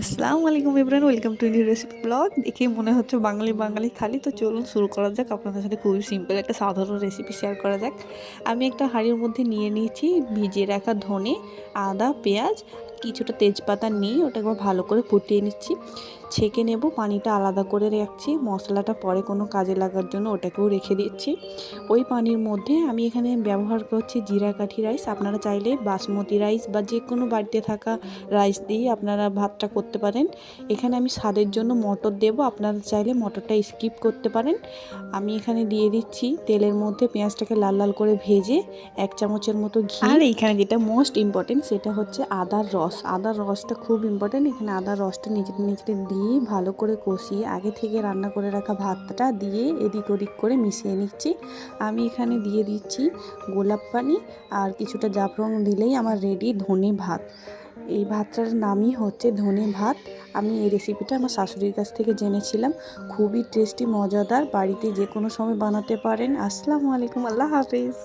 আসসালামু আলাইকুম everyone, welcome to new recipe blog. দেখেই মনে হচ্ছে বাঙালি বাঙালি থালি। তো চলুন শুরু করা যাক। আপনাদের সাথে খুবই সিম্পল একটা সাধারণ রেসিপি শেয়ার করা যাক। আমি একটা হাঁড়ির মধ্যে নিয়ে নিয়েছি ভিজিয়ে রাখা ধনে, আদা, পেঁয়াজ, কিছুটা তেজপাতা নিয়ে ওটা একবার ভালো করে ফুটিয়ে নিচ্ছি। ছেঁকে নেব, পানিটা আলাদা করে রাখছি। মশলাটা পরে কোনো কাজে লাগার জন্য ওটাকেও রেখে দিচ্ছি। ওই পানির মধ্যে আমি এখানে ব্যবহার করছি জিরাকাঠি রাইস। আপনারা চাইলে বাসমতি রাইস বা যে কোনো বাড়িতে থাকা রাইস দিয়ে আপনারা ভাতটা করতে পারেন। এখানে আমি স্বাদের জন্য মটর দেব, আপনারা চাইলে মটরটা স্কিপ করতে পারেন। আমি এখানে দিয়ে দিচ্ছি তেলের মধ্যে পেঁয়াজটাকে লাল লাল করে ভেজে 1 চামচের মতো ঘি। আর এইখানে যেটা মোস্ট ইম্পর্টেন্ট সেটা হচ্ছে আদার রস। আদার রসটা খুব ইম্পর্টেন্ট। এখানে আদার রসটা নিচে নিচে দিয়ে ভালো করে কষিয়ে আগে থেকে রান্না করে রাখা ভাতটা দিয়ে এদিক ওদিক করে মিশিয়ে নিচ্ছি। আমি এখানে দিয়ে দিচ্ছি গোলাপ পানি আর কিছুটা জাফরান দিলেই আমার রেডি ধনে ভাত। এই ভাতটার নামই হচ্ছে ধনে ভাত। আমি এই রেসিপিটা আমার শাশুড়ির কাছ থেকে জেনেছিলাম। খুবই টেস্টি, মজাদার, বাড়িতে যে কোনো সময় বানাতে পারেন। আসসালামু আলাইকুম, আল্লাহ হাফিজ।